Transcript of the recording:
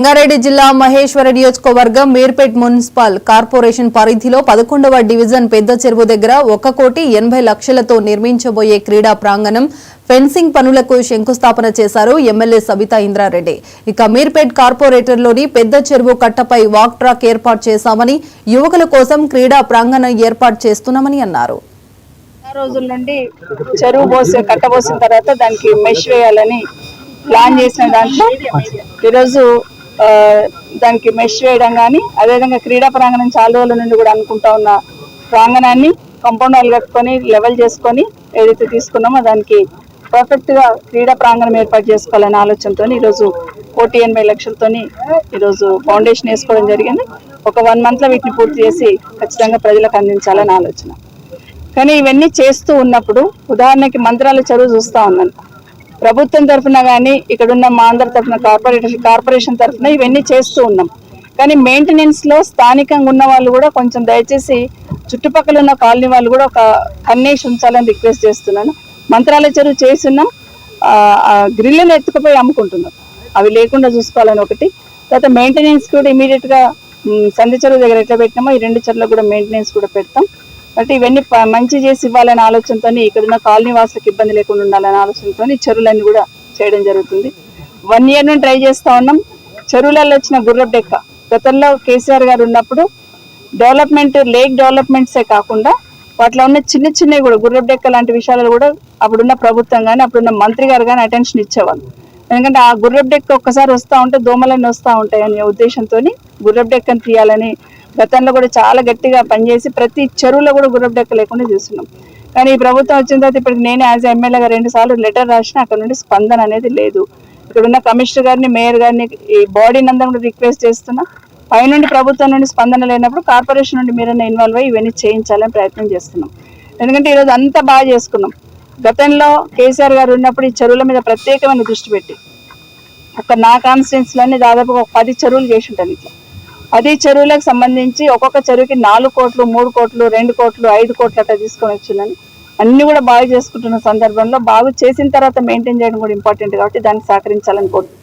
రంగారెడ్డి జిల్లా మహేశ్వర నియోజకవర్గం Meerpet municipal corporation పరిధిలో 11వ డివిజన్ పెద్ద చెరువు దగ్గర 1,80,00,000తో నిర్మించబోయే క్రీడా ప్రాంగణం ఫెన్సింగ్ పనులకు శంకుస్థాపన చేశారు ఎమ్మెల్యే సబితా ఇంద్రారెడ్డి. ఇక మీర్పేట్ కార్పొరేటర్లోని పెద్ద చెరువు కట్టపై వాక్ ట్రాక్ ఏర్పాటు చేశామని, యువకుల కోసం క్రీడా ప్రాంగణం ఏర్పాటు చేస్తున్నామని అన్నారు. రోజుల నుండి చెరువు కట్టబోసిన తర్వాత దానికి మెష్ వేయాలని ప్లాన్ చేసిన దాంట్లో ఈరోజు దానికి మెష్ వేయడం కానీ, అదేవిధంగా క్రీడా ప్రాంగణం చాలా రోజుల నుండి కూడా అనుకుంటా ఉన్న ప్రాంగణాన్ని కాంపౌండ్ వాల్ కట్టుకొని లెవెల్ చేసుకొని ఏదైతే తీసుకున్నామో దానికి పర్ఫెక్ట్ గా క్రీడా ప్రాంగణం ఏర్పాటు చేసుకోవాలనే ఆలోచనతో ఈరోజు 1,80,00,000తోని ఈరోజు ఫౌండేషన్ వేసుకోవడం జరిగింది. ఒక 1 month లో వీటిని పూర్తి చేసి ఖచ్చితంగా ప్రజలకు అందించాలని ఆలోచన. కానీ ఇవన్నీ చేస్తూ ఉన్నప్పుడు ఉదాహరణకి మంత్రాల చెరువు చూస్తా ఉన్నాను, ప్రభుత్వం తరఫున కానీ ఇక్కడున్న మా అందరి తరఫున కార్పొరేషన్ తరఫున ఇవన్నీ చేస్తూ ఉన్నాం. కానీ మెయింటెనెన్స్ లో స్థానికంగా ఉన్న వాళ్ళు కూడా కొంచెం దయచేసి చుట్టుపక్కల ఉన్న కాలనీ వాళ్ళు కూడా ఒక కన్నేసి ఉంచాలని రిక్వెస్ట్ చేస్తున్నాను. మంత్రాల చెరువు చేస్తున్నాం, గ్రిల్లను ఎత్తుకుపోయి అమ్ముకుంటున్నాం, అవి లేకుండా చూసుకోవాలని ఒకటి. తర్వాత మెయింటెనెన్స్ కూడా ఇమీడియట్ గా సంధి చెరువు దగ్గర ఎట్లా పెట్టినామో ఈ 2 చెరువులకు కూడా మెయింటెనెన్స్ కూడా పెడతాం. అంటే ఇవన్నీ మంచి చేసి ఇవ్వాలనే ఆలోచనతో, ఇక్కడున్న కాలనీ వాసులకు ఇబ్బంది లేకుండా ఉండాలనే ఆలోచనతో చెరువులన్నీ కూడా చేయడం జరుగుతుంది. 1 year నుండి ట్రై చేస్తా ఉన్నాం. చెరువులలో వచ్చిన గుర్రపు డెక్క గతంలో కేసీఆర్ గారు ఉన్నప్పుడు డెవలప్మెంట్, లేక్ డెవలప్మెంట్సే కాకుండా వాటిలో ఉన్న చిన్న చిన్నవి కూడా గుర్రపు డెక్క లాంటి విషయాలు కూడా అప్పుడున్న ప్రభుత్వం కానీ అప్పుడున్న మంత్రి గారు కానీ అటెన్షన్ ఇచ్చేవాళ్ళు. ఎందుకంటే ఆ గుర్రపు డెక్క ఒక్కసారి వస్తూ ఉంటే దోమలన్నీ వస్తూ ఉంటాయి అనే ఉద్దేశంతో గుర్రపు డెక్కను తీయాలని గతంలో కూడా చాలా గట్టిగా పనిచేసి ప్రతి చెరువులో కూడా గుర్రపు డెక్క లేకుండా చూస్తున్నాం. కానీ ఈ ప్రభుత్వం వచ్చిన తర్వాత ఇప్పటికి నేనే యాజ్ ఎమ్మెల్యేగా 2 సార్లు లెటర్ రాసిన, అక్కడ నుండి స్పందన అనేది లేదు. ఇక్కడ ఉన్న కమిషనర్ గారిని, మేయర్ గారిని, ఈ బాడీని అందరూ కూడా రిక్వెస్ట్ చేస్తున్నా, పైనుండి ప్రభుత్వం నుండి స్పందన లేనప్పుడు కార్పొరేషన్ నుండి మీరన్నా ఇన్వాల్వ్ అయ్యి ఇవన్నీ చేయించాలని ప్రయత్నం చేస్తున్నాం. ఎందుకంటే ఈరోజు అంతా బాగా చేసుకున్నాం. గతంలో కేసీఆర్ గారు ఉన్నప్పుడు ఈ చెరువుల మీద ప్రత్యేకమైన దృష్టి పెట్టి నా కాన్స్టిట్యున్సీలోనే దాదాపు 10 చెరువులు చేసి ఉంటాను. ఇట్లా 10 చెరువులకు సంబంధించి ఒక్కొక్క చెరువుకి 4 కోట్లు, 3 కోట్లు, 2 కోట్లు, 5 కోట్లు అట్లా తీసుకొని వచ్చిందని అన్ని కూడా బాగా చేసుకుంటున్న సందర్భంలో బాగు చేసిన తర్వాత మెయింటైన్ చేయడం కూడా ఇంపార్టెంట్ కాబట్టి దానికి సహకరించాలని కోరుతున్నాను.